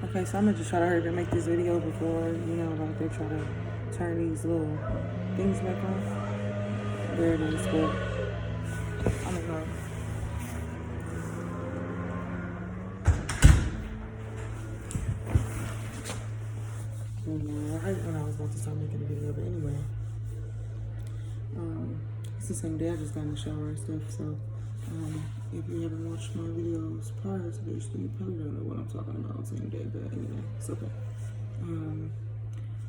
Okay, so I'm gonna just try to hurry to make this video before, like they try to turn these little things back on. There it is, but I'm gonna go. Right when I was about to start making the video, but anyway, it's the same day I just got in the shower and stuff, so if you haven't watched my videos prior to this, then you probably don't know what I'm talking about same day, but anyway, it's okay.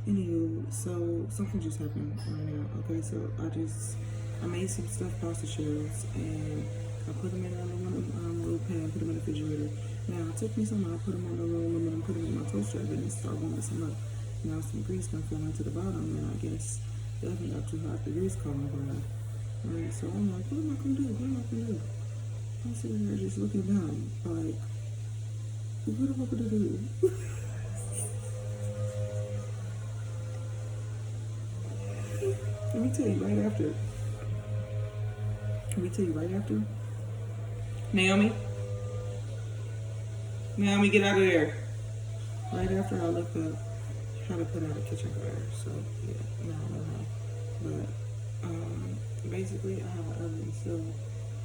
Anywho, so something just happened right now. Okay, so I made some stuff pasta shells and I put them in a little pan, put them in the refrigerator. Now I took me some, I put them on the little aluminum, put them in my toaster oven and start warming some up. Now some grease gonna fall into the bottom, and I guess the oven got too hot. The grease caught on fire. Right, so I'm like, what am I gonna do? What am I gonna do? I'm sitting there just looking down, like, what am I gonna do? Let me tell you right after. Let me tell you right after. Naomi, get out of there. Right after I looked up how to put out a kitchen fire. So yeah, now I know how. But basically I have an oven. So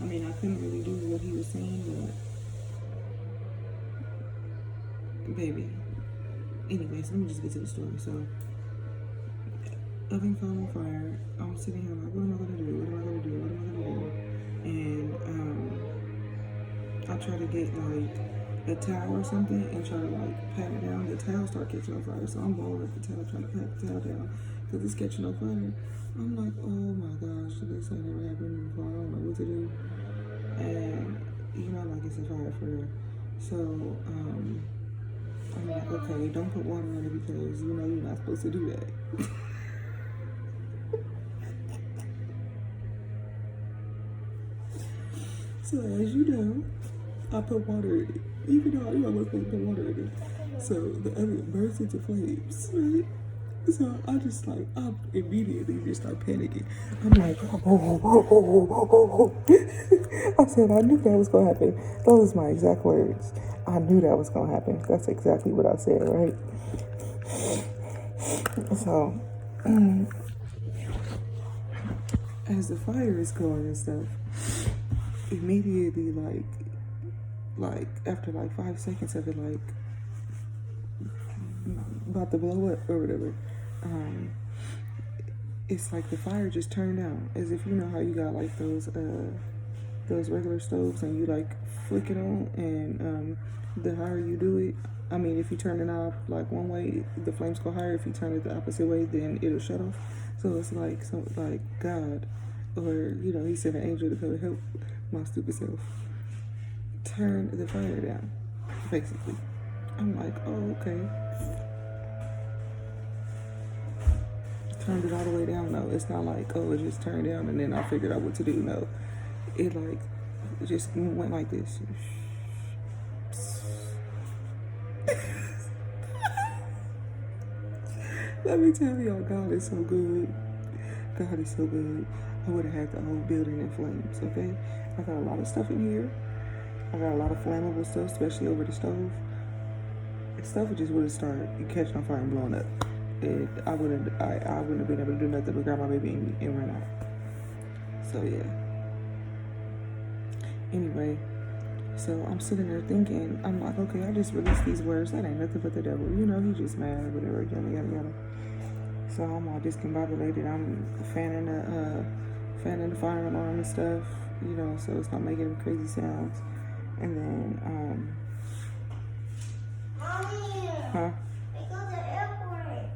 I mean I couldn't really do what he was saying, but baby. Anyways, let me just get to the story. So oven caught on fire. I'm sitting here like, what am I gonna do? What am I gonna do? What am I gonna do? And I try to get like a towel or something and try to like pat it down. The towel start catching on fire, so I'm blowing up the towel, trying to pat the towel down because it's catching on fire. I'm like, oh my gosh, this ain't never happened before. I don't know what to do. And like it's a fire for real. So I'm like, okay, don't put water in it because you're not supposed to do that. So as you know, I put water in it, even though I knew I wasn't supposed to put water in it. So the oven bursts into flames, right? So I immediately just start panicking. I'm like, oh. I said, I knew that was going to happen. Those are my exact words. I knew that was going to happen. That's exactly what I said, right? So, as the fire is going and stuff, immediately, like after like 5 seconds of it, like about to blow up or whatever, it's like the fire just turned down, as if you know how you got like those regular stoves and you like flick it on, and the higher you do it, I mean if you turn it off like one way, the flames go higher. If you turn it the opposite way, then it'll shut off. So it's like God, or he sent an angel to come help my stupid self turn the fire down, basically. I'm like, oh, okay. Turned it all the way down. No, it's not like, oh, it just turned down and then I figured out what to do. No, it just went like this. Let me tell y'all, God is so good. God is so good. I would have had the whole building in flames, okay? I got a lot of stuff in here. I got a lot of flammable stuff, especially over the stove. The stuff would just started catching on fire and blowing up. I wouldn't have been able to do nothing but grab my baby and run out. So yeah. Anyway, so I'm sitting there thinking, I'm like, okay, I just released these words. That ain't nothing but the devil. He just mad, whatever, yada yada yada. So I'm all discombobulated. I'm fanning the fire alarm and stuff, so it's not making crazy sounds. And then Mommy, huh? I go to the airport.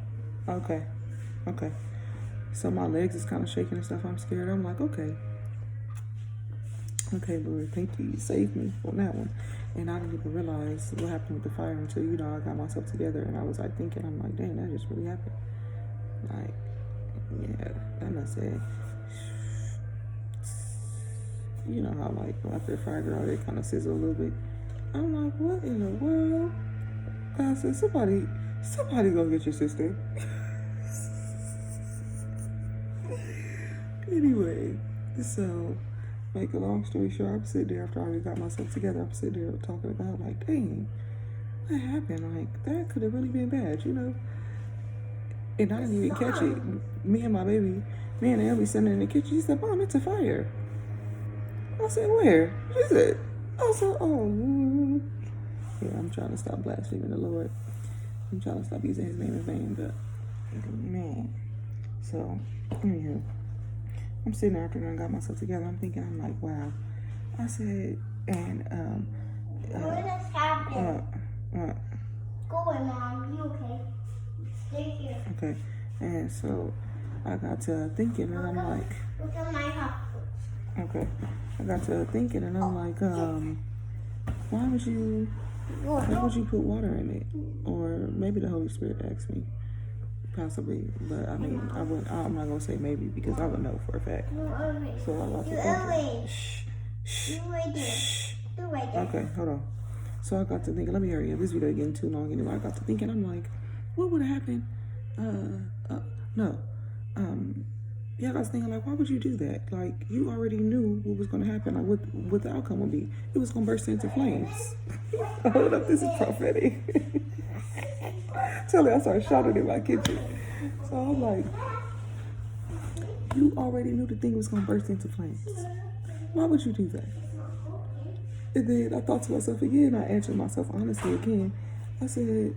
Okay. So my legs is kind of shaking and stuff. I'm scared. I'm like, okay, Lord, thank you. You saved me on that one. And I didn't even realize what happened with the fire until, I got myself together and I was like thinking, I'm like, dang, that just really happened. Like, yeah, that must say, you know how like after a fire girl, they kind of sizzle a little bit. I'm like, what in the world? I said, somebody go get your sister. Anyway, so make a long story short, I'm sitting there after I already got myself together. I'm sitting there talking about like, dang, what happened? Like, that could have really been bad, you know? And I didn't even catch it. Me and my baby, me and Naomi sitting in the kitchen. She said, Mom, it's a fire. I said, where? She said, I said, oh. Yeah, I'm trying to stop blaspheming the Lord. I'm trying to stop using his name in vain, but man. So, anyhow, I'm sitting there after I got myself together. I'm thinking, I'm like, wow. I said, and What is happening? Go away, Mom. You okay? Stay here. Okay. And so I got to thinking, and I'm like, look at my house. Okay. I got to thinking, and I'm like, why would you put water in it? Or maybe the Holy Spirit asked me, possibly. But I mean, I'm not gonna say maybe because I would know for a fact. So I got to thinking. Shh. You right there. You right there. Okay, hold on. So I got to thinking. Let me hurry up. This video getting too long anyway. I got to thinking. I'm like, what would have happened? No. Yeah, I was thinking, like, why would you do that? Like, you already knew what was going to happen, like, what the outcome would be. It was going to burst into flames. Hold up, this is prophetic. Tell me, I started shouting in my kitchen. So I'm like, you already knew the thing was going to burst into flames. Why would you do that? And then I thought to myself again, I answered myself honestly again. I said,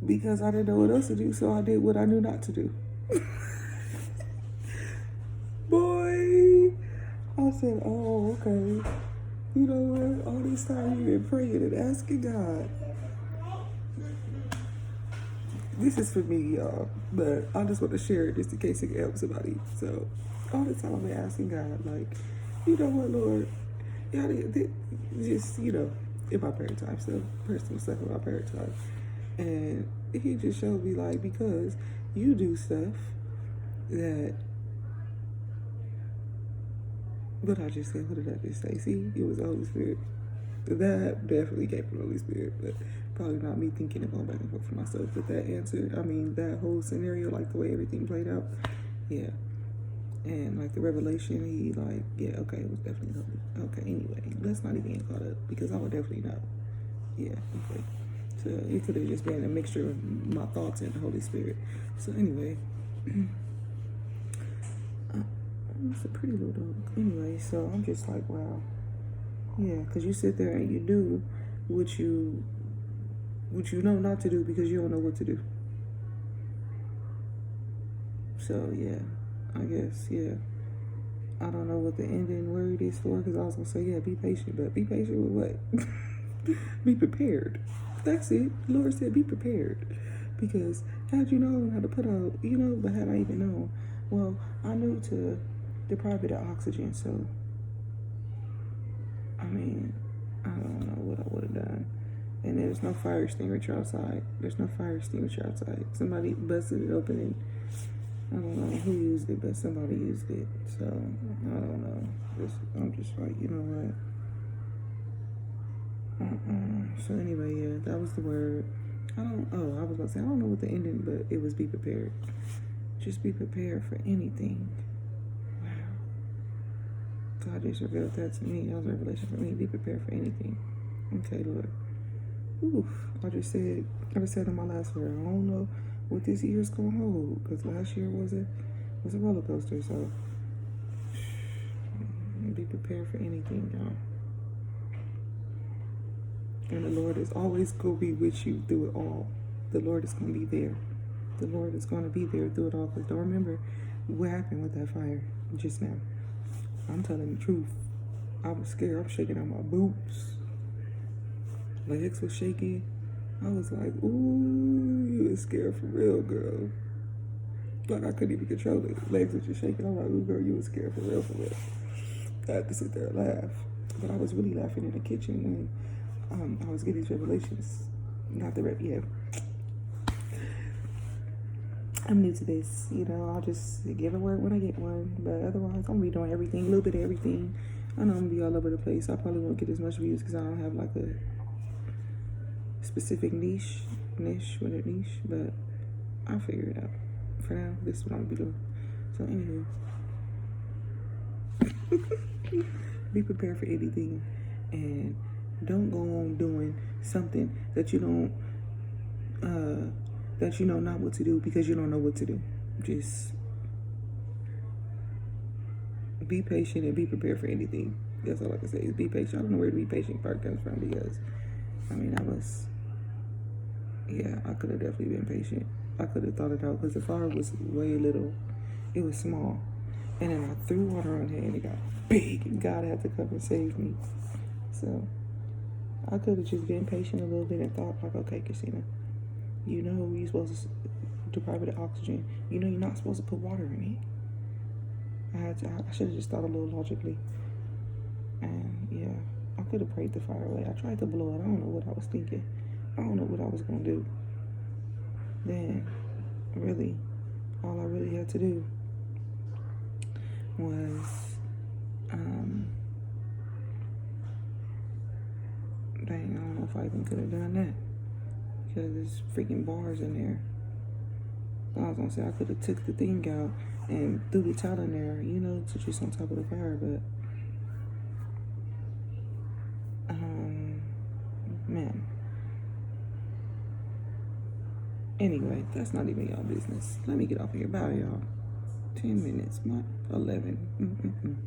because I didn't know what else to do, so I did what I knew not to do. Boy, I said, oh, okay. You know what? All this time you've been praying and asking God. This is for me, y'all. But I just want to share it just in case it can help somebody. So, all the time I've been asking God, like, you know what, Lord? Yeah, just, you know, in my prayer time, so personal stuff in my prayer time. And he just showed me, like, because you do stuff that, what I just said, what did I just say? See, it was the Holy Spirit. That definitely came from the Holy Spirit, but probably not me thinking and going back and forth for myself. But that answer, I mean, that whole scenario, like the way everything played out, yeah. And like the revelation, he like, yeah, okay, it was definitely Holy. Okay, anyway, let's not even get caught up because I would definitely know. Yeah, okay. So it could have just been a mixture of my thoughts and the Holy Spirit. So anyway, it's a pretty little dog. Anyway, so I'm just like, wow. Yeah, because you sit there and you do what you know not to do because you don't know what to do. So yeah, I guess, yeah. I don't know what the ending word is for because I was going to say, yeah, be patient. But be patient with what? Be prepared. That's it. The Lord said be prepared. Because had you known how to put out, you know, but had I even known, well, I knew to deprive it of oxygen. So, I mean, I don't know what I would have done. And there's no fire extinguisher outside. There's no fire extinguisher outside. Somebody busted it open and I don't know who used it, but somebody used it. So, I don't know. I'm just like, you know what? So anyway, yeah, that was the word. I was about to say, I don't know what the ending, but it was be prepared. Just be prepared for anything. Wow. God just revealed that to me. That was a revelation for me. Be prepared for anything. Okay, Lord. Oof. I just said in my last word, I don't know what this year's gonna hold, because last year was a roller coaster, so be prepared for anything, y'all. And the Lord is always going to be with you through it all. The Lord is going to be there. The Lord is going to be there through it all. Because don't remember what happened with that fire just now. I'm telling the truth. I was scared. I'm shaking out my boots. Legs was shaking. I was like, ooh, you was scared for real, girl. Like, I couldn't even control it. Legs were just shaking. I'm like, ooh, girl, you was scared for real, for real. I had to sit there and laugh. But I was really laughing in the kitchen when I was getting these revelations. Not the yeah. I'm new to this, you know. I'll just give a word when I get one, but otherwise, I'm be doing everything, a little bit of everything. I know I'm gonna be all over the place. I probably won't get as much views because I don't have like a specific niche, but I'll figure it out. For now, this is what I'm gonna be doing. So anyway, be prepared for anything, and Don't go on doing something that you don't, that you know not what to do because you don't know what to do. Just be patient and be prepared for anything. That's all I can say is be patient. I don't know where the be patient part comes from because, I mean, I could have definitely been patient. I could have thought it out because the fire was way little. It was small. And then I threw water on it and it got big and God had to come and save me. So I could have just been patient a little bit and thought like, okay, Christina, you know you're supposed to deprive it of oxygen. You know you're not supposed to put water in it. I should have just thought a little logically. And yeah, I could have prayed the fire away. I tried to blow it. I don't know what I was thinking. I don't know what I was going to do. Then, really, all I really had to do was, dang, I don't know if I even could have done that. Because there's freaking bars in there. I was going to say I could have took the thing out and threw the towel in there, you know, to just on top of the fire, but man. Anyway, that's not even y'all business. Let me get off here. Bye, y'all. 10 minutes, not 11.